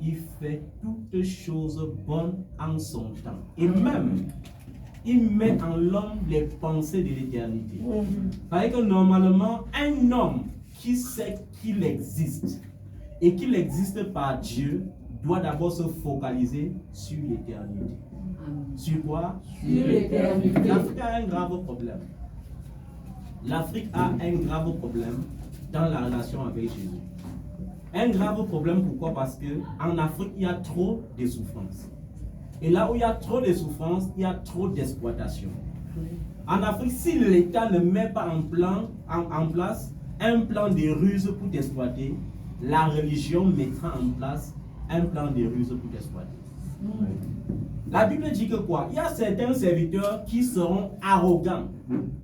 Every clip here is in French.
il fait toutes choses bonnes en son temps. Et même, il met en l'homme les pensées de l'éternité. Parce que normalement, un homme qui sait qu'il existe et qu'il existe par Dieu doit d'abord se focaliser sur l'éternité. Sur quoi? Sur l'éternité. L'Afrique a un grave problème. L'Afrique a un grave problème dans la relation avec Jésus. Un grave problème, pourquoi? Parce qu'en Afrique, il y a trop de souffrances. Et là où il y a trop de souffrances, il y a trop d'exploitation. En Afrique, si l'État ne met pas en place un plan de ruse pour t'exploiter, la religion mettra en place un plan de ruse pour t'exploiter. La Bible dit que quoi? Il y a certains serviteurs qui seront arrogants,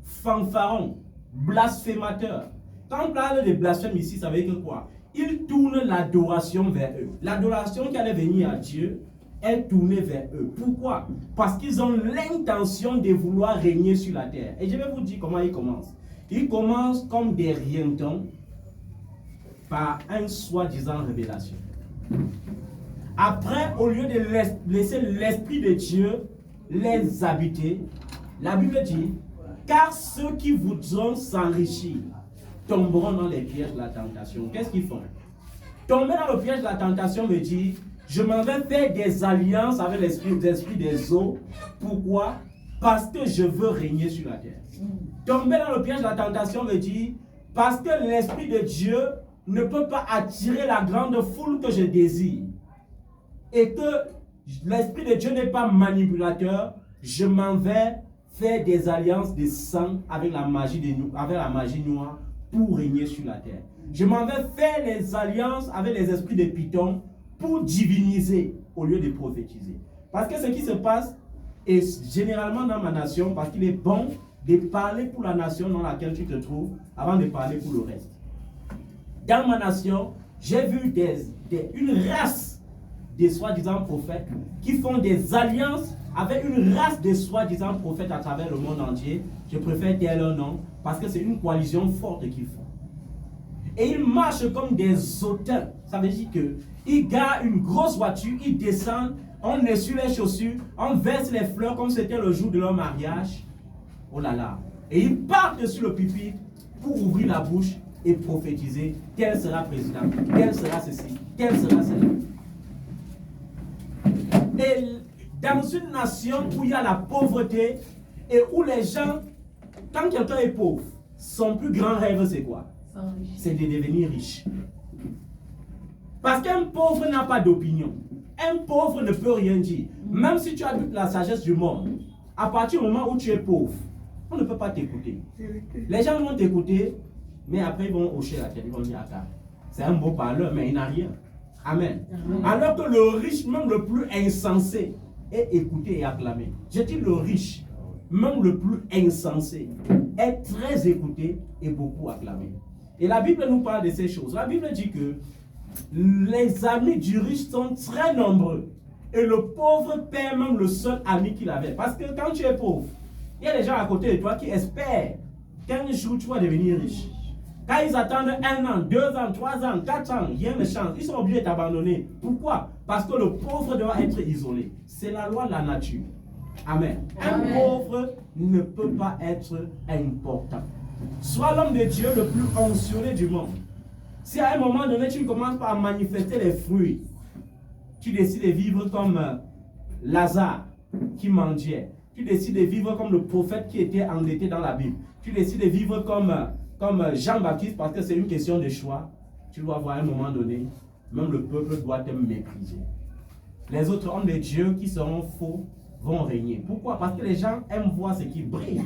fanfarons, blasphémateurs. Quand on parle de blasphème ici, ça veut dire que quoi? Ils tournent l'adoration vers eux. L'adoration qui allait venir à Dieu est tournée vers eux. Pourquoi? Parce qu'ils ont l'intention de vouloir régner sur la terre. Et je vais vous dire comment ils commencent. Ils commencent comme des rientons par un soi-disant révélation. Après, au lieu de laisser l'Esprit de Dieu les habiter, la Bible dit, car ceux qui voudront s'enrichir tomberont dans les pièges de la tentation. Qu'est-ce qu'ils font? Tomber dans le piège de la tentation veut dire, je m'en vais faire des alliances avec l'esprit des eaux. Pourquoi? Parce que je veux régner sur la terre. Tomber dans le piège de la tentation veut dire, parce que l'Esprit de Dieu ne peut pas attirer la grande foule que je désire. Et que l'Esprit de Dieu n'est pas manipulateur, je m'en vais faire des alliances de sang avec la magie noire pour régner sur la terre. Je m'en vais faire les alliances avec les esprits de Python pour diviniser au lieu de prophétiser. Parce que ce qui se passe, et généralement dans ma nation, parce qu'il est bon de parler pour la nation dans laquelle tu te trouves avant de parler pour le reste. Dans ma nation, j'ai vu une race de soi-disant prophètes qui font des alliances avec une race de soi-disant prophètes à travers le monde entier. Je préfère dire leur nom parce que c'est une coalition forte qu'ils font. Et ils marchent comme des auteurs. Ça veut dire qu'ils garent une grosse voiture, ils descendent, on essuie les chaussures, on verse les fleurs comme c'était le jour de leur mariage. Oh là là. Et ils partent sur le pupitre pour ouvrir la bouche et prophétiser. Quel sera président? Quel sera ceci? Quel sera cela? Et dans une nation où il y a la pauvreté et où les gens, quand quelqu'un est pauvre, son plus grand rêve c'est quoi? C'est de devenir riche. Parce qu'un pauvre n'a pas d'opinion. Un pauvre ne peut rien dire. Même si tu as toute la sagesse du monde, à partir du moment où tu es pauvre, on ne peut pas t'écouter. Les gens vont t'écouter, mais après ils vont hocher la tête, ils vont dire attends, c'est un beau parleur, mais il n'a rien. Amen. Alors que le riche, même le plus insensé, est écouté et acclamé. Je dis le riche, même le plus insensé, est très écouté et beaucoup acclamé. Et la Bible nous parle de ces choses. La Bible dit que les amis du riche sont très nombreux. Et le pauvre perd même le seul ami qu'il avait. Parce que quand tu es pauvre, il y a des gens à côté de toi qui espèrent qu'un jour tu vas devenir riche. Quand ils attendent 1 an, 2 ans, 3 ans, 4 ans, rien ne change. Ils sont obligés d'abandonner. Pourquoi? Parce que le pauvre doit être isolé. C'est la loi de la nature. Amen. Un pauvre ne peut pas être important. Sois l'homme de Dieu le plus onction du monde. Si à un moment donné, tu ne commences pas à manifester les fruits, tu décides de vivre comme Lazare qui mendiait. Tu décides de vivre comme le prophète qui était endetté dans la Bible. Tu décides de vivre comme Jean-Baptiste parce que c'est une question de choix. Tu dois voir à un moment donné, même le peuple doit te mépriser. Les autres hommes de Dieu qui seront faux vont régner. Pourquoi? Parce que les gens aiment voir ce qui brille.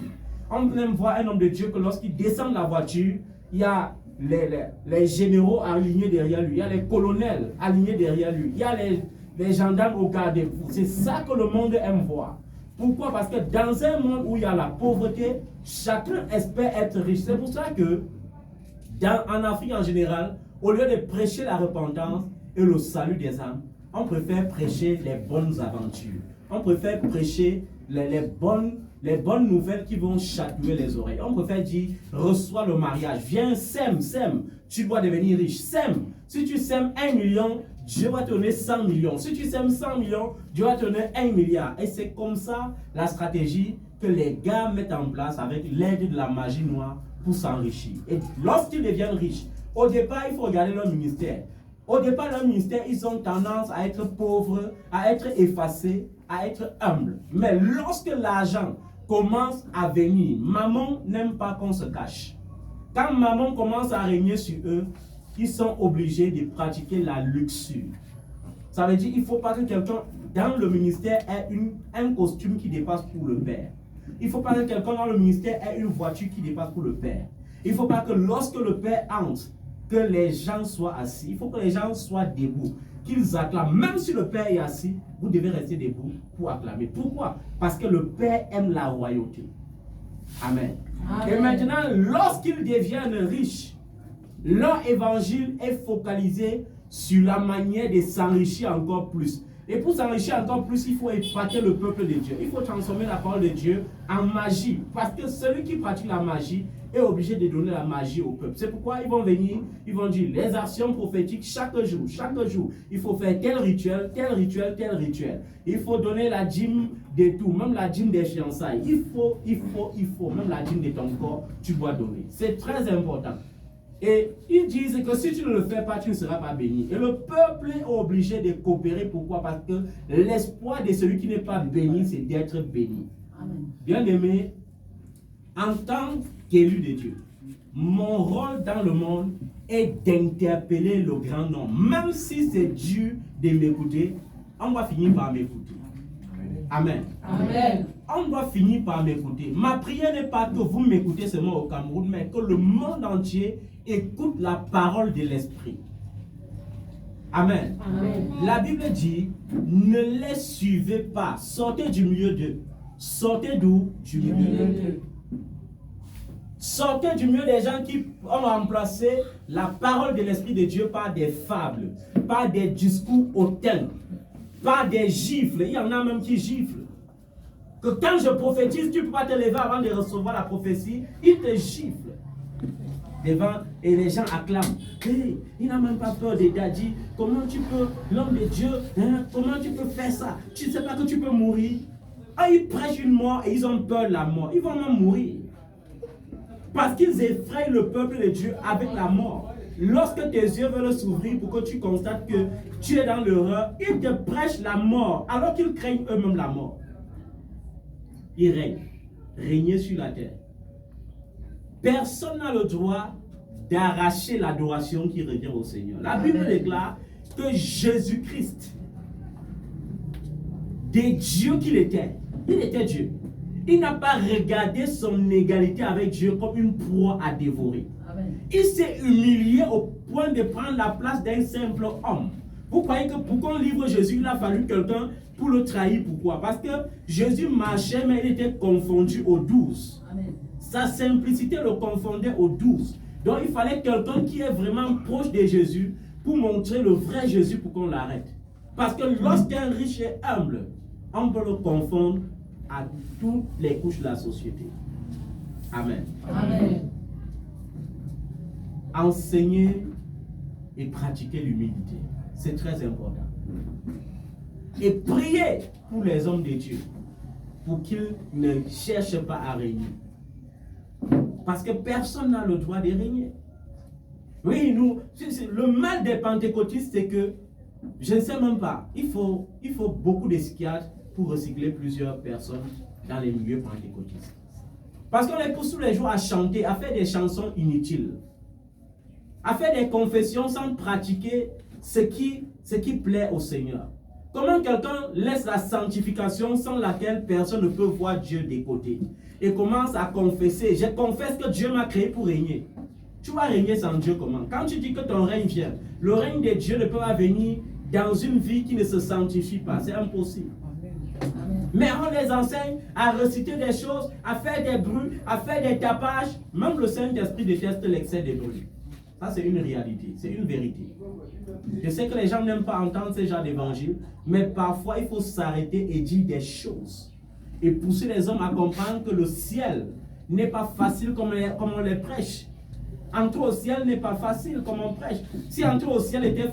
On aime voir un homme de Dieu que lorsqu'il descend de la voiture, il y a les généraux alignés derrière lui, il y a les colonels alignés derrière lui, il y a les gendarmes au garde-à-vous. C'est ça que le monde aime voir. Pourquoi? Parce que dans un monde où il y a la pauvreté, chacun espère être riche. C'est pour ça que en Afrique en général, au lieu de prêcher la repentance et le salut des âmes, on préfère prêcher les bonnes aventures. On préfère prêcher les bonnes nouvelles qui vont chatouiller les oreilles. On préfère dire, reçois le mariage, viens, sème, tu dois devenir riche, sème. Si tu sèmes 1 million, Dieu va te donner 100 millions. Si tu sèmes 100 millions, Dieu va te donner 1 milliard. Et c'est comme ça la stratégie que les gars mettent en place avec l'aide de la magie noire pour s'enrichir. Et lorsqu'ils deviennent riches, au départ, il faut regarder leur ministère. Au départ, leur ministère, ils ont tendance à être pauvres, à être effacés, à être humbles. Mais lorsque l'argent commence à venir, maman n'aime pas qu'on se cache. Quand maman commence à régner sur eux, ils sont obligés de pratiquer la luxure. Ça veut dire qu'il ne faut pas que quelqu'un dans le ministère ait un costume qui dépasse pour le père. Il ne faut pas que quelqu'un dans le ministère ait une voiture qui dépasse pour le père. Il ne faut pas que lorsque le père entre, que les gens soient assis. Il faut que les gens soient debout, qu'ils acclament. Même si le père est assis, vous devez rester debout pour acclamer. Pourquoi? Parce que le père aime la royauté. Amen. Amen. Et maintenant, lorsqu'ils deviennent riches, leur évangile est focalisé sur la manière de s'enrichir encore plus. Et pour s'enrichir encore plus, il faut épater le peuple de Dieu. Il faut transformer la parole de Dieu en magie. Parce que celui qui pratique la magie est obligé de donner la magie au peuple. C'est pourquoi ils vont venir, ils vont dire les actions prophétiques chaque jour. Il faut faire tel rituel, tel rituel, tel rituel. Il faut donner la dîme de tout, même la dîme des fiançailles. Il faut, même la dîme de ton corps, tu dois donner. C'est très important. Et ils disent que si tu ne le fais pas, tu ne seras pas béni. Et le peuple est obligé de coopérer. Pourquoi? Parce que l'espoir de celui qui n'est pas béni, c'est d'être béni. Bien-aimé, en tant qu'élu de Dieu, mon rôle dans le monde est d'interpeller le grand nombre. Même si c'est dur de m'écouter, on va finir par m'écouter. Amen. Amen. On doit finir par m'écouter. Ma prière n'est pas que vous m'écoutez seulement au Cameroun, mais que le monde entier écoute la parole de l'Esprit. Amen. Amen. La Bible dit, ne les suivez pas. Sortez du milieu d'eux. Sortez d'où? Du milieu d'eux. Sortez du milieu des gens qui ont remplacé la parole de l'Esprit de Dieu par des fables, par des discours hautains, par des gifles. Il y en a même qui giflent. Que quand je prophétise, tu ne peux pas te lever avant de recevoir la prophétie. Ils te giflent devant et les gens acclament. Hey, il n'a même pas peur des dadis. Comment tu peux, l'homme de Dieu, hein, comment tu peux faire ça? Tu ne sais pas que tu peux mourir. Ah, ils prêchent une mort et ils ont peur de la mort. Ils vont même mourir. Parce qu'ils effrayent le peuple de Dieu avec la mort. Lorsque tes yeux veulent s'ouvrir pour que tu constates que tu es dans l'erreur, ils te prêchent la mort alors qu'ils craignent eux-mêmes la mort. Ils règnent. Régner sur la terre. Personne n'a le droit d'arracher l'adoration qui revient au Seigneur. La Bible déclare que Jésus-Christ, des dieux qu'il était, il était Dieu. Il n'a pas regardé son égalité avec Dieu comme une proie à dévorer. Amen. Il s'est humilié au point de prendre la place d'un simple homme. Vous croyez que pour qu'on livre Jésus, il a fallu quelqu'un pour le trahir? Pourquoi? Parce que Jésus marchait, mais il était confondu aux 12. Amen. Sa simplicité le confondait aux 12. Donc il fallait quelqu'un qui est vraiment proche de Jésus pour montrer le vrai Jésus pour qu'on l'arrête. Parce que lorsqu'un riche est humble, on peut le confondre à toutes les couches de la société. Amen. Amen. Enseigner et pratiquer l'humilité. C'est très important. Et prier pour les hommes de Dieu pour qu'ils ne cherchent pas à régner. Parce que personne n'a le droit de régner. Oui, le mal des pentecôtistes, c'est que, je ne sais même pas, il faut beaucoup de psychiatres pour recycler plusieurs personnes dans les milieux pentecôtistes. Parce qu'on les pousse tous les jours à chanter, à faire des chansons inutiles, à faire des confessions sans pratiquer ce qui plaît au Seigneur. Comment quelqu'un laisse la sanctification sans laquelle personne ne peut voir Dieu des côtés et commence à confesser? Je confesse que Dieu m'a créé pour régner. Tu vas régner sans Dieu comment? Quand tu dis que ton règne vient, le règne de Dieu ne peut pas venir dans une vie qui ne se sanctifie pas. C'est impossible. Mais on les enseigne à reciter des choses, à faire des bruits, à faire des tapages. Même le Saint-Esprit déteste l'excès des bruits. Ça, c'est une réalité, c'est une vérité. Je sais que les gens n'aiment pas entendre ce genre d'évangile, mais parfois il faut s'arrêter et dire des choses. Et pousser les hommes à comprendre que le ciel n'est pas facile comme on les prêche. Entrer au ciel n'est pas facile comme on prêche. Si entrer au ciel était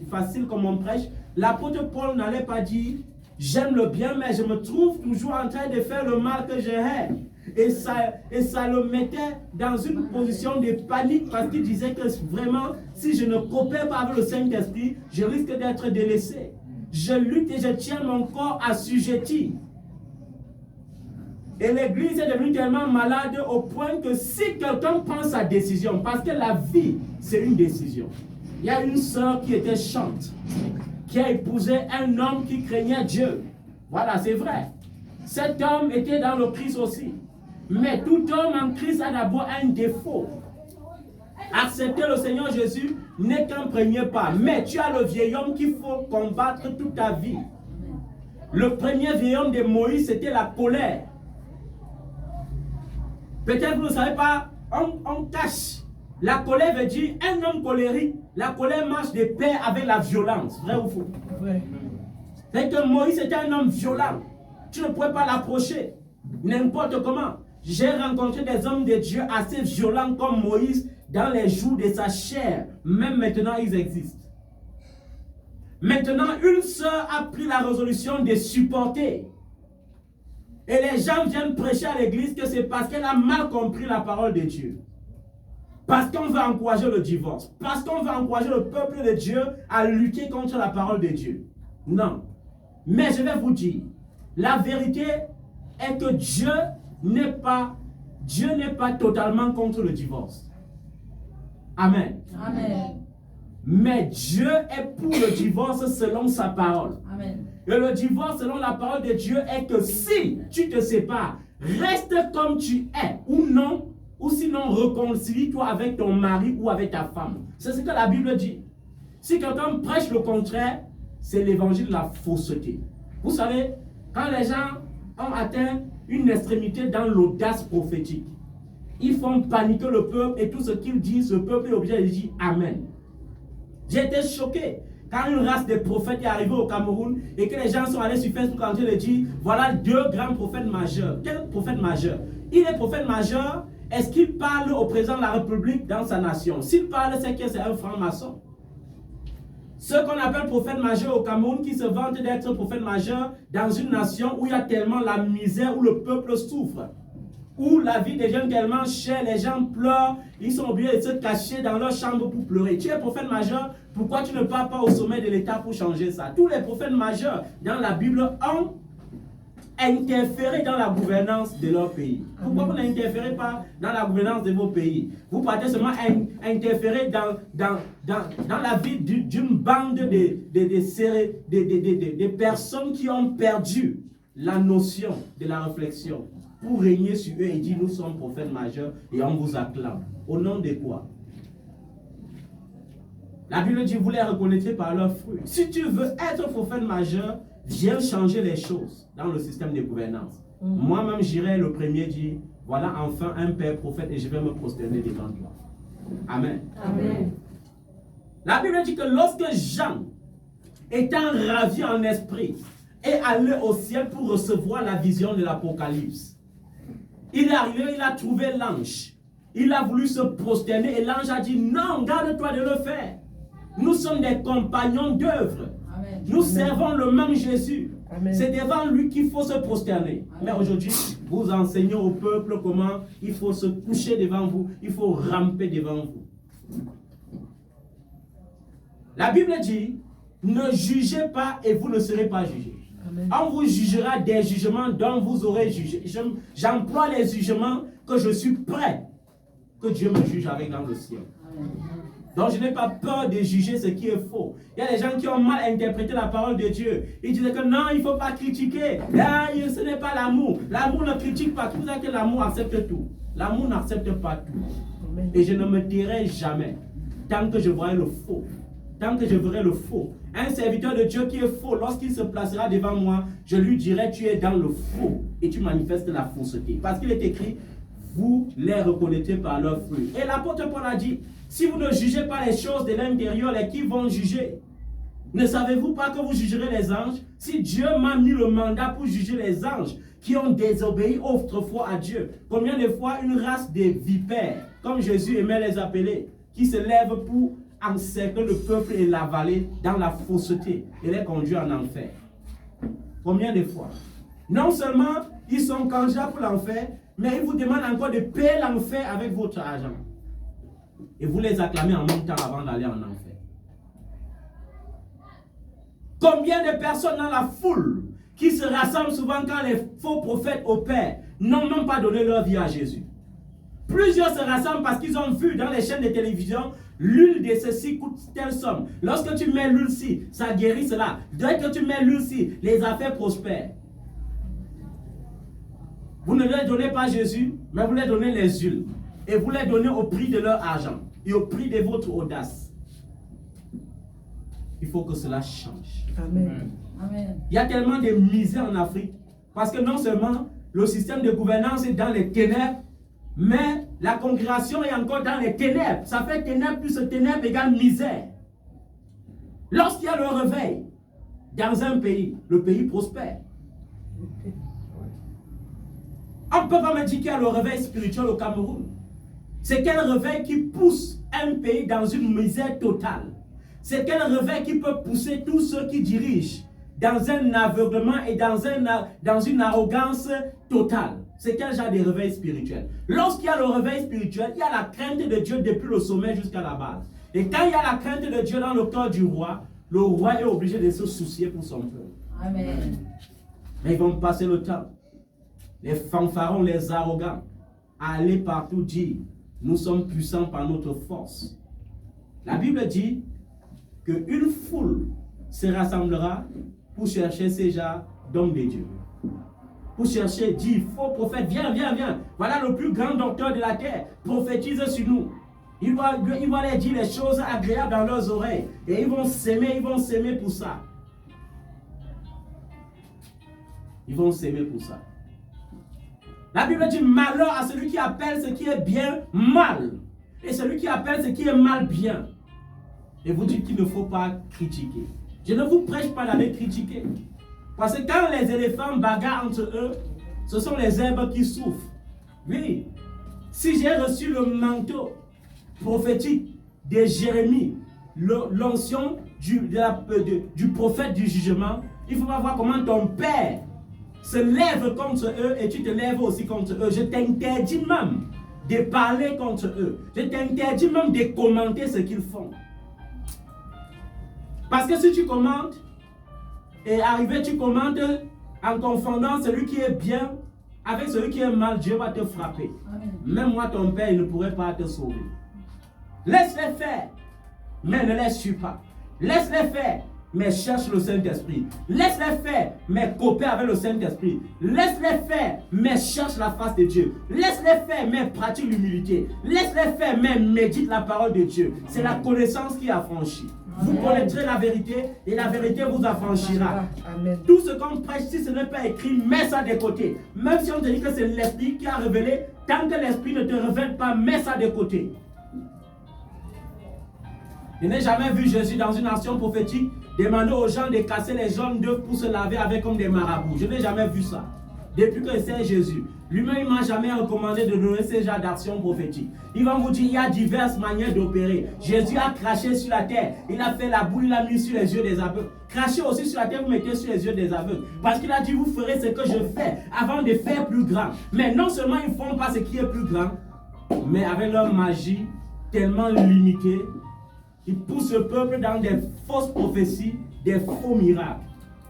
facile comme on prêche, l'apôtre Paul n'allait pas dire « J'aime le bien, mais je me trouve toujours en train de faire le mal que je hais. » Et ça le mettait dans une position de panique parce qu'il disait que vraiment, si je ne coopère pas avec le Saint-Esprit, je risque d'être délaissé. Je lutte et je tiens mon corps assujetti. Et l'église est devenue tellement malade au point que si quelqu'un prend sa décision, parce que la vie, c'est une décision. Il y a une sœur qui était chante, qui a épousé un homme qui craignait Dieu. Voilà, c'est vrai. Cet homme était dans le Christ aussi. Mais tout homme en Christ a d'abord un défaut. Accepter le Seigneur Jésus n'est qu'un premier pas. Mais tu as le vieil homme qu'il faut combattre toute ta vie. Le premier vieil homme de Moïse, c'était la colère. Peut-être vous ne savez pas, on cache. La colère veut dire un homme colérique. La colère marche de pair avec la violence. Vrai ou faux? Vrai. C'est que Moïse était un homme violent. Tu ne pouvais pas l'approcher. N'importe comment. J'ai rencontré des hommes de Dieu assez violents comme Moïse dans les jours de sa chair. Même maintenant, ils existent. Maintenant, une sœur a pris la résolution de supporter. Et les gens viennent prêcher à l'église que c'est parce qu'elle a mal compris la parole de Dieu. Parce qu'on veut encourager le divorce. Parce qu'on veut encourager le peuple de Dieu à lutter contre la parole de Dieu. Non. Mais je vais vous dire, la vérité est que Dieu n'est pas totalement contre le divorce. Amen. Amen. Mais Dieu est pour le divorce selon sa parole. Amen. Et le divorce selon la parole de Dieu est que si tu te sépares, reste comme tu es ou non, ou sinon réconcilie-toi avec ton mari ou avec ta femme. C'est ce que la Bible dit. Si quelqu'un prêche le contraire, c'est l'évangile de la fausseté. Vous savez, quand les gens ont atteint une extrémité dans l'audace prophétique, ils font paniquer le peuple et tout ce qu'ils disent, le peuple est obligé de dire Amen. J'ai été choqué quand une race de prophètes est arrivée au Cameroun et que les gens sont allés sur Facebook en train de dire voilà deux grands prophètes majeurs. Quel prophète majeur? Il est prophète majeur. Est-ce qu'il parle au président de la République dans sa nation? S'il parle, c'est que c'est un franc-maçon. Ceux qu'on appelle prophète majeur au Cameroun qui se vantent d'être prophète majeur dans une nation où il y a tellement la misère, où le peuple souffre, où la vie devient tellement chère, les gens pleurent, ils sont obligés de se cacher dans leur chambre pour pleurer. Tu es prophète majeur, pourquoi tu ne pars pas au sommet de l'État pour changer ça? Tous les prophètes majeurs dans la Bible ont interféré dans la gouvernance de leur pays. Pourquoi vous n'interférez pas dans la gouvernance de vos pays? Vous partez seulement interférer dans la vie d'une bande de personnes qui ont perdu la notion de la réflexion pour régner sur eux et dire nous sommes prophètes majeurs et on vous acclame. Au nom de quoi? La Bible dit vous les reconnaîtrez par leurs fruits. Si tu veux être prophète majeur, viens changer les choses dans le système de gouvernance. Moi-même, j'irai le premier dire, voilà enfin un père prophète et je vais me prosterner devant toi. Amen. Amen. La Bible dit que lorsque Jean, étant ravi en esprit, est allé au ciel pour recevoir la vision de l'Apocalypse, il est arrivé, il a trouvé l'ange. Il a voulu se prosterner et l'ange a dit, non, garde-toi de le faire. Nous sommes des compagnons d'œuvre. Nous servons le même Jésus. C'est devant lui qu'il faut se prosterner. Mais aujourd'hui, vous enseignez au peuple comment il faut se coucher devant vous, il faut ramper devant vous. La Bible dit, ne jugez pas et vous ne serez pas jugés. On vous jugera des jugements dont vous aurez jugé. J'emploie les jugements que je suis prêt que Dieu me juge avec dans le ciel. Donc je n'ai pas peur de juger ce qui est faux. Il y a des gens qui ont mal interprété la parole de Dieu. Ils disaient que non, il ne faut pas critiquer. Là, ce n'est pas l'amour. L'amour ne critique pas. Tout ça que l'amour accepte tout. L'amour n'accepte pas tout. Et je ne me tairai jamais tant que je verrai le faux. Tant que je verrai le faux. Un serviteur de Dieu qui est faux, lorsqu'il se placera devant moi, je lui dirai tu es dans le faux et tu manifestes la fausseté. Parce qu'il est écrit, vous les reconnaîtrez par leurs fruits. Et l'apôtre Paul a dit, si vous ne jugez pas les choses de l'intérieur, les qui vont juger? Ne savez-vous pas que vous jugerez les anges? Si Dieu m'a mis le mandat pour juger les anges qui ont désobéi autrefois à Dieu, combien de fois une race de vipères comme Jésus aimait les appeler, qui se lèvent pour encercler le peuple et l'avaler dans la fausseté et les conduire en enfer. Combien de fois? Non seulement ils sont candidats pour l'enfer, mais ils vous demandent encore de payer l'enfer avec votre argent. Et vous les acclamez en même temps avant d'aller en enfer. Combien de personnes dans la foule qui se rassemblent souvent quand les faux prophètes opèrent n'ont même pas donné leur vie à Jésus? Plusieurs se rassemblent parce qu'ils ont vu dans les chaînes de télévision, l'huile de ceci coûte telle somme. Lorsque tu mets l'huile-ci, ça guérit cela. Dès que tu mets l'huile-ci, les affaires prospèrent. Vous ne leur donnez pas Jésus, mais vous leur donnez les huiles. Et vous les donnez au prix de leur argent et au prix de votre audace. Il faut que cela change. Amen. Amen. Il y a tellement de misère en Afrique parce que non seulement le système de gouvernance est dans les ténèbres, mais la congrégation est encore dans les ténèbres. Ça fait ténèbres plus ténèbres égale misère. Lorsqu'il y a le réveil dans un pays, le pays prospère. On ne peut pas me dire qu'il y a le réveil spirituel au Cameroun. C'est quel réveil qui pousse un pays dans une misère totale? C'est quel réveil qui peut pousser tous ceux qui dirigent dans un aveuglement et dans une arrogance totale? C'est quel genre de réveil spirituel? Lorsqu'il y a le réveil spirituel, il y a la crainte de Dieu depuis le sommet jusqu'à la base. Et quand il y a la crainte de Dieu dans le cœur du roi, le roi est obligé de se soucier pour son peuple. Amen. Mais ils vont passer le temps. Les fanfarons, les arrogants, à aller partout dire, nous sommes puissants par notre force. La Bible dit qu'une foule se rassemblera pour chercher ces genres d'hommes de Dieu. Pour chercher, dit, faux prophète, viens, viens, viens. Voilà le plus grand docteur de la terre. Prophétise sur nous. Il va leur dire les choses agréables dans leurs oreilles. Et ils vont s'aimer pour ça. Ils vont s'aimer pour ça. La Bible dit malheur à celui qui appelle ce qui est bien mal. Et celui qui appelle ce qui est mal bien. Et vous dites qu'il ne faut pas critiquer. Je ne vous prêche pas d'aller critiquer. Parce que quand les éléphants bagarrent entre eux, ce sont les herbes qui souffrent. Oui. Si j'ai reçu le manteau prophétique de Jérémie, l'onction du prophète du jugement, il faut voir comment ton père se lève contre eux et tu te lèves aussi contre eux. Je t'interdis même de parler contre eux. Je t'interdis même de commenter ce qu'ils font. Parce que si tu commentes, et arrivé tu commentes en confondant celui qui est bien avec celui qui est mal, Dieu va te frapper. Amen. Même moi, ton père, il ne pourrait pas te sauver. Laisse-les faire, mais ne les suis pas. Laisse-les faire, mais cherche le Saint-Esprit. Laisse-les faire, mais coopère avec le Saint-Esprit. Laisse-les faire, mais cherche la face de Dieu. Laisse-les faire, mais pratique l'humilité. Laisse-les faire, mais médite la parole de Dieu. C'est la connaissance qui affranchit. Vous connaîtrez la vérité et la vérité vous affranchira. Amen. Tout ce qu'on prêche, si ce n'est pas écrit, mets ça de côté. Même si on te dit que c'est l'Esprit qui a révélé, tant que l'Esprit ne te révèle pas, mets ça de côté. Je n'ai jamais vu Jésus dans une action prophétique demander aux gens de casser les jaunes d'œufs pour se laver avec comme des marabouts. Je n'ai jamais vu ça. Depuis que c'est Jésus, lui-même il ne m'a jamais recommandé de donner ce genre d'action prophétique. Il va vous dire il y a diverses manières d'opérer. Jésus a craché sur la terre, il a fait la boue, il a mis sur les yeux des aveugles. Crachez aussi sur la terre, vous mettez sur les yeux des aveugles. Parce qu'il a dit vous ferez ce que je fais avant de faire plus grand. Mais non seulement ils ne font pas ce qui est plus grand, mais avec leur magie tellement limitée, ils poussent le peuple dans des fausses prophéties, des faux miracles.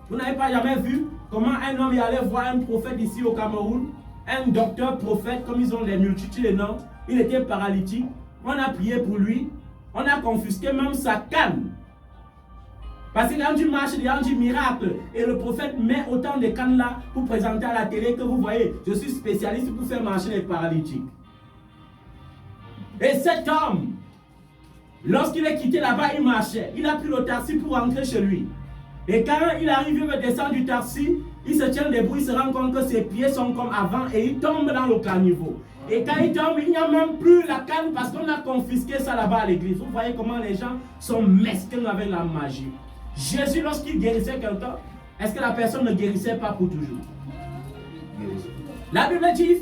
Vous n'avez pas jamais vu comment un homme est allé voir un prophète ici au Cameroun, un docteur prophète, comme ils ont des multitudes de noms, il était paralytique, on a prié pour lui, on a confisqué même sa canne. Parce que quand tu marches, il y a un miracle, et le prophète met autant de cannes là pour présenter à la télé que vous voyez, je suis spécialiste pour faire marcher les paralytiques. Et cet homme, lorsqu'il est quitté là-bas, il marchait, il a pris le taxi pour rentrer chez lui. Et quand il arrive, il veut descendre du taxi, il se tient debout, il se rend compte que ses pieds sont comme avant et il tombe dans le caniveau. Et quand il tombe, il n'y a même plus la canne parce qu'on a confisqué ça là-bas à l'église. Vous voyez comment les gens sont mesquins avec la magie. Jésus, lorsqu'il guérissait quelqu'un, est-ce que la personne ne guérissait pas pour toujours? La Bible dit,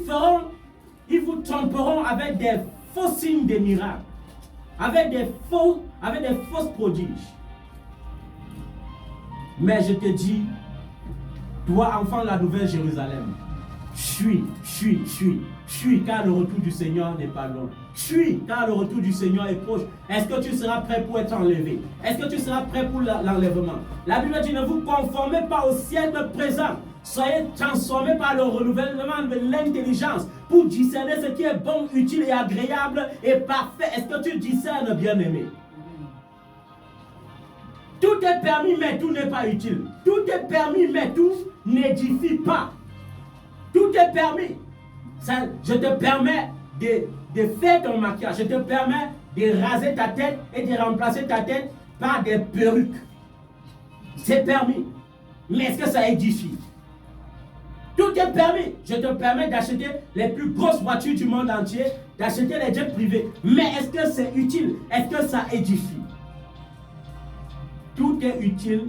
ils vous tromperont avec des faux signes des miracles, avec des fausses prodiges. Mais je te dis, toi, enfant de la Nouvelle Jérusalem, fuis, car le retour du Seigneur n'est pas loin. Fuis, car le retour du Seigneur est proche. Est-ce que tu seras prêt pour être enlevé? Est-ce que tu seras prêt pour l'enlèvement? La Bible dit, ne vous conformez pas au siècle présent. Soyez transformés par le renouvellement de l'intelligence pour discerner ce qui est bon, utile et agréable et parfait. Est-ce que tu discernes, bien-aimé? Tout est permis, mais tout n'est pas utile. Tout est permis, mais tout n'édifie pas. Tout est permis. Ça, je te permets de faire ton maquillage. Je te permets de raser ta tête et de remplacer ta tête par des perruques. C'est permis. Mais est-ce que ça édifie? Tout est permis. Je te permets d'acheter les plus grosses voitures du monde entier, d'acheter les jets privés. Mais est-ce que c'est utile? Est-ce que ça édifie? Tout est utile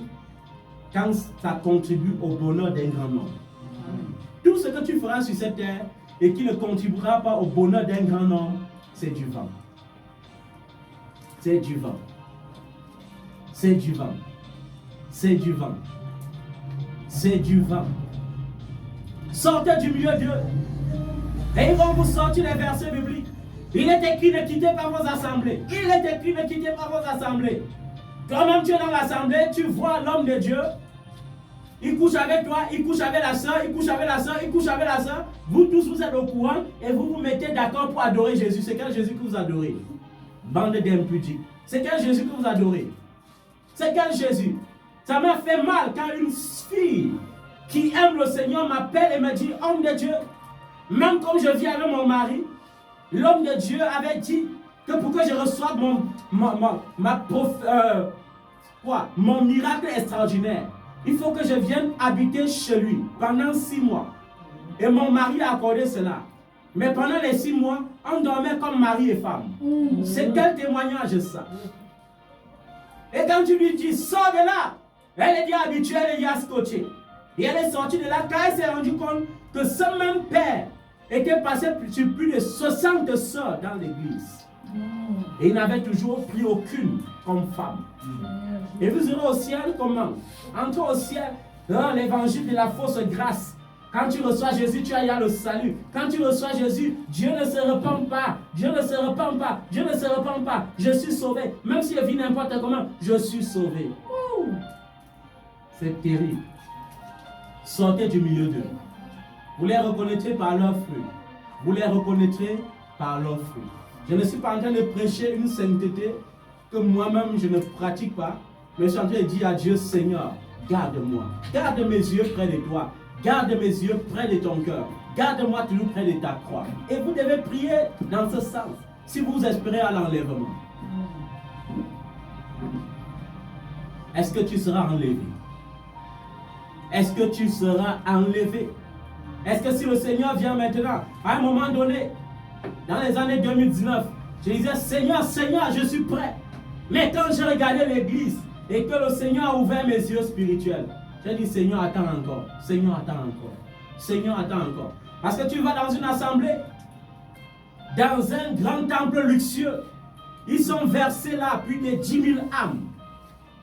quand ça contribue au bonheur d'un grand nombre. Tout ce que tu feras sur cette terre et qui ne contribuera pas au bonheur d'un grand nombre, c'est du vent. C'est du vent. C'est du vent. C'est du vent. C'est du vent. Sortez du milieu d'eux. Et ils vont vous sortir les versets bibliques. Il est écrit, ne quittez pas vos assemblées. Il est écrit, ne quittez pas vos assemblées. Toi-même, tu es dans l'assemblée, tu vois l'homme de Dieu. Il couche avec toi, il couche avec la soeur, il couche avec la soeur, il couche avec la soeur. Vous tous, vous êtes au courant et vous vous mettez d'accord pour adorer Jésus. C'est quel Jésus que vous adorez? Bande d'impudiques. C'est quel Jésus que vous adorez? C'est quel Jésus? Ça m'a fait mal quand une fille qui aime le Seigneur m'appelle et me dit, homme de Dieu, même comme je vis avec mon mari, l'homme de Dieu avait dit que pour que je reçoive mon miracle extraordinaire, il faut que je vienne habiter chez lui pendant 6 mois. Et mon mari a accordé cela. Mais pendant les 6 mois, on dormait comme mari et femme. C'est quel témoignage ça? Et quand tu lui dis, sors de là, elle est déjà habituée, elle est déjà scotchée. Et elle est sortie de là car elle s'est rendue compte que ce même père était passé sur plus de 60 sœurs dans l'église. Et il n'avait toujours pris aucune comme femme. Et vous irez au ciel comment? Entre au ciel dans l'évangile de la fausse grâce. Quand tu reçois Jésus, tu as le salut. Quand tu reçois Jésus, Dieu ne se repent pas. Dieu ne se repent pas. Dieu ne se repent pas. Je suis sauvé. Même si je vis n'importe comment, je suis sauvé. C'est terrible. Sortez du milieu d'eux. Vous les reconnaîtrez par leurs fruits. Vous les reconnaîtrez par leurs fruits. Je ne suis pas en train de prêcher une sainteté que moi-même je ne pratique pas. Mais je suis en train de dire à Dieu, Seigneur, garde-moi. Garde mes yeux près de toi. Garde mes yeux près de ton cœur. Garde-moi toujours près de ta croix. Et vous devez prier dans ce sens. Si vous espérez à l'enlèvement. Est-ce que tu seras enlevé? Est-ce que tu seras enlevé? Est-ce que si le Seigneur vient maintenant, à un moment donné, dans les années 2019, je disais, Seigneur, Seigneur, je suis prêt. Mais quand j'ai regardé l'église et que le Seigneur a ouvert mes yeux spirituels, j'ai dit, Seigneur, attends encore. Seigneur, attends encore. Seigneur, attends encore. Parce que tu vas dans une assemblée, dans un grand temple luxueux. Ils sont versés là, plus de 10 000 âmes.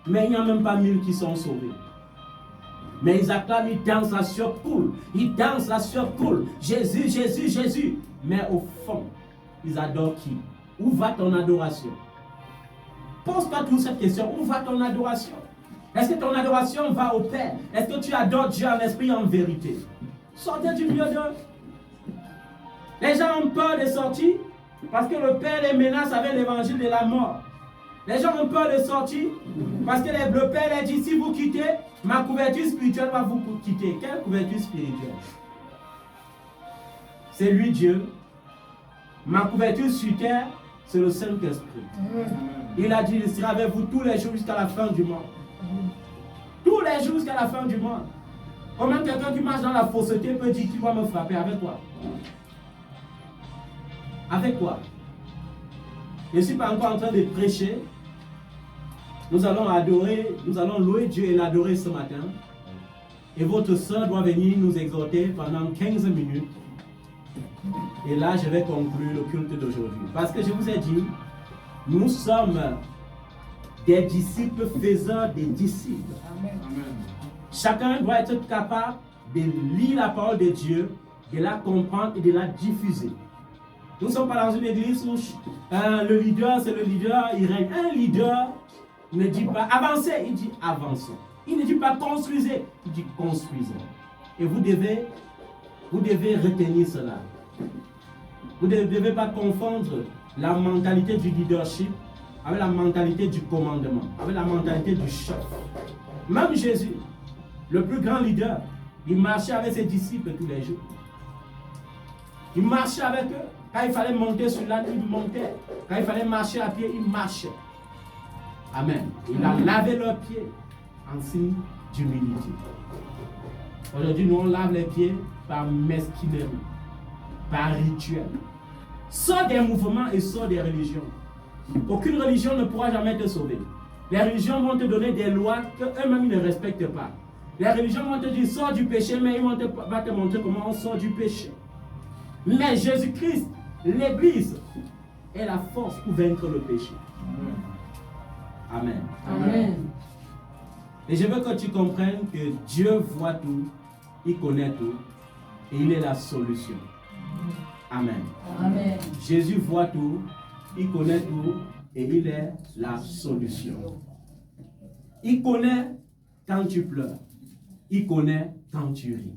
Mais il n'y a même pas 1000 qui sont sauvés. Mais ils acclament, ils dansent, la sueur coule. Ils dansent, la sueur coule. Jésus, Jésus, Jésus. Mais au fond, ils adorent qui? Où va ton adoration? Pose-toi toujours cette question. Où va ton adoration? Est-ce que ton adoration va au Père? Est-ce que tu adores Dieu en esprit et en vérité? Sortez du milieu d'eux. Les gens ont peur de sortir parce que le Père les menace avec l'évangile de la mort. Les gens ont peur de sortir parce que le Père les dit, si vous quittez, ma couverture spirituelle va vous quitter. Quelle couverture spirituelle? C'est lui Dieu. Ma couverture sur terre, c'est le Saint-Esprit. Il a dit, il sera avec vous tous les jours jusqu'à la fin du monde. Tous les jours jusqu'à la fin du monde. Comment quelqu'un qui marche dans la fausseté peut dire qu'il va me frapper? Avec quoi? Avec quoi? Je ne suis pas encore en train de prêcher. Nous allons adorer, nous allons louer Dieu et l'adorer ce matin. Et votre soeur doit venir nous exhorter pendant 15 minutes. Et là, je vais conclure le culte d'aujourd'hui. Parce que je vous ai dit, nous sommes des disciples faisant des disciples. Amen. Chacun doit être capable de lire la parole de Dieu, de la comprendre et de la diffuser. Nous ne sommes pas dans une église où le leader, c'est le leader, il règne. Un leader ne dit pas avancez, il dit avançons. Il ne dit pas construisez, il dit construisons. Et vous devez retenir cela. Vous ne devez pas confondre la mentalité du leadership avec la mentalité du commandement, avec la mentalité du chef. Même Jésus, le plus grand leader, il marchait avec ses disciples tous les jours. Il marchait avec eux. Quand il fallait monter sur l'âne, il montait. Quand il fallait marcher à pied, il marchait. Amen. Il a lavé leurs pieds en signe d'humilité. Aujourd'hui, nous, on lave les pieds par mesquinerie, par rituel. Sors des mouvements et sors des religions. Aucune religion ne pourra jamais te sauver. Les religions vont te donner des lois qu'eux-mêmes ne respectent pas. Les religions vont te dire sors du péché, mais ils vont te montrer comment on sort du péché. Mais Jésus-Christ, l'Église, est la force pour vaincre le péché. Amen. Amen. Et je veux que tu comprennes que Dieu voit tout, il connaît tout, et il est la solution. Amen. Amen. Jésus voit tout, il connaît tout, et il est la solution. Il connaît quand tu pleures. Il connaît quand tu ris.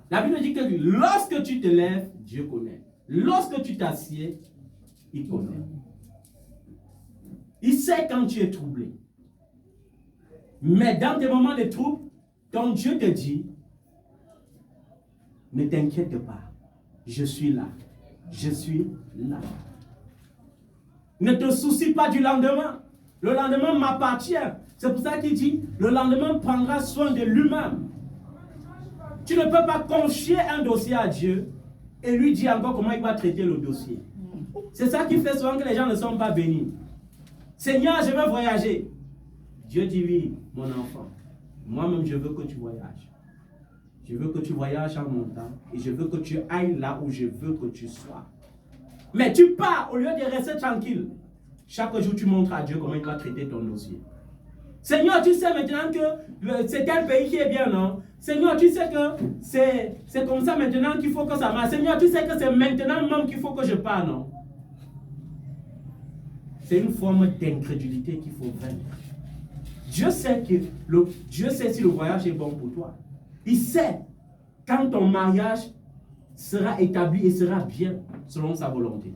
La Bible dit que lorsque tu te lèves, Dieu connaît. Lorsque tu t'assieds, il connaît. Il sait quand tu es troublé. Mais dans tes moments de trouble, quand Dieu te dit, ne t'inquiète pas, je suis là. Je suis là. Ne te soucie pas du lendemain. Le lendemain m'appartient. C'est pour ça qu'il dit, le lendemain prendra soin de lui-même. Tu ne peux pas confier un dossier à Dieu et lui dire encore comment il va traiter le dossier. C'est ça qui fait souvent que les gens ne sont pas bénis. Seigneur, je veux voyager. Dieu dit oui, mon enfant. Moi-même, je veux que tu voyages. Je veux que tu voyages en montant et je veux que tu ailles là où je veux que tu sois. Mais tu pars au lieu de rester tranquille. Chaque jour, tu montres à Dieu comment il va traiter ton dossier. Seigneur, tu sais maintenant que c'est tel pays qui est bien, non? Seigneur, tu sais que c'est comme ça maintenant qu'il faut que ça marche. Seigneur, tu sais que c'est maintenant même qu'il faut que je pars, non? C'est une forme d'incrédulité qu'il faut vaincre. Dieu sait si le voyage est bon pour toi. Il sait quand ton mariage sera établi et sera bien selon sa volonté.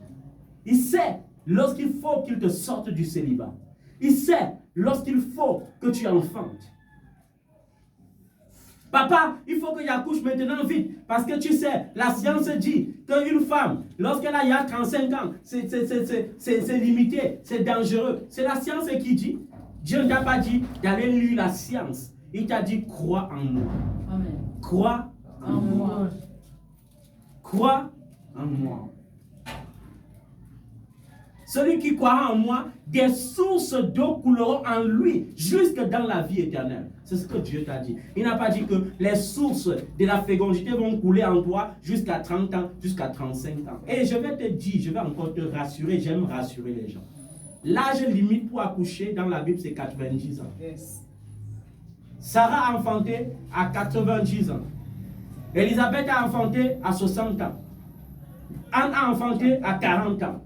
Il sait lorsqu'il faut qu'il te sorte du célibat. Il sait lorsqu'il faut que tu enfantes. Papa, il faut que j'accouche maintenant vite. Parce que tu sais, la science dit qu'une femme, lorsqu'elle a 35 ans, c'est limité, c'est dangereux. C'est la science qui dit. Dieu ne t'a pas dit d'aller lire la science. Il t'a dit crois en moi. Amen. Crois en moi. Crois en moi. Celui qui croira en moi, des sources d'eau couleront en lui jusque dans la vie éternelle. C'est ce que Dieu t'a dit. Il n'a pas dit que les sources de la fécondité vont couler en toi jusqu'à 30 ans, jusqu'à 35 ans. Et je vais te dire, je vais encore te rassurer, j'aime rassurer les gens. L'âge limite pour accoucher dans la Bible, c'est 90 ans. Yes. Sarah a enfanté à 90 ans. Élisabeth a enfanté à 60 ans. Anne a enfanté à 40 ans.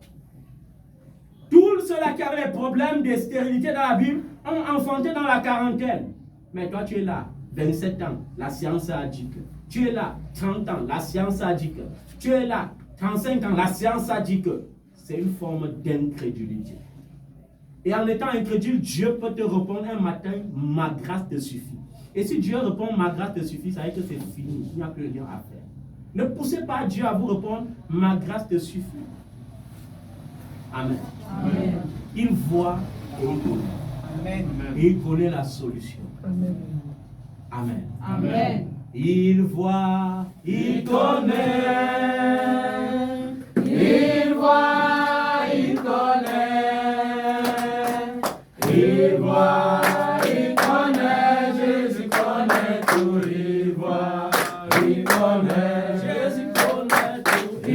Tous ceux-là qui avaient des problèmes de stérilité dans la Bible ont enfanté dans la quarantaine. Mais toi, tu es là, 27 ans, la science a dit que. Tu es là, 30 ans, la science a dit que. Tu es là, 35 ans, la science a dit que. C'est une forme d'incrédulité. Et en étant incrédule, Dieu peut te répondre un matin, ma grâce te suffit. Et si Dieu répond, ma grâce te suffit, ça veut dire que c'est fini, il n'y a plus rien à faire. Ne poussez pas Dieu à vous répondre, ma grâce te suffit. Amen. Amen. Il voit et il connaît. Amen. Et il connaît la solution. Amen. Amen. Amen. Il voit, il connaît. Il voit, il connaît. Il voit, il connaît. Jésus connaît tout. Il voit, il connaît. Jésus connaît tout.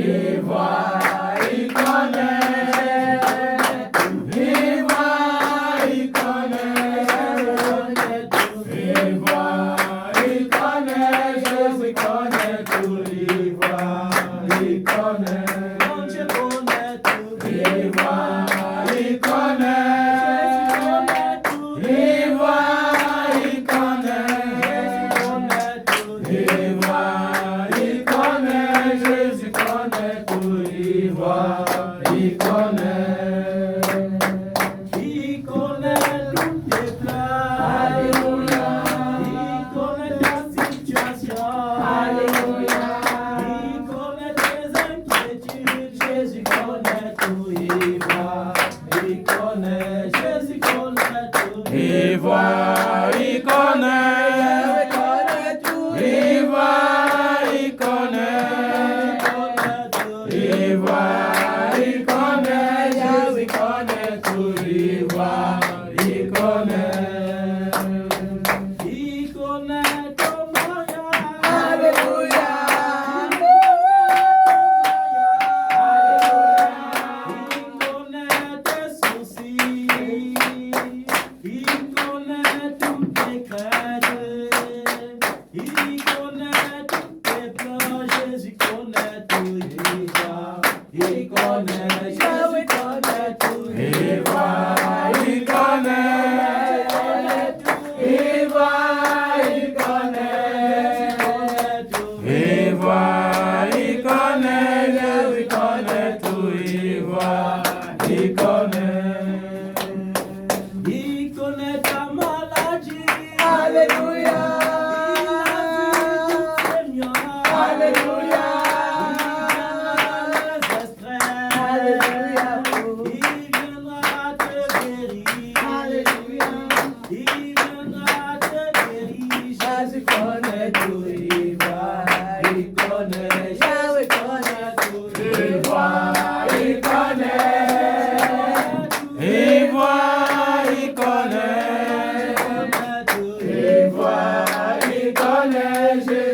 Il connaît,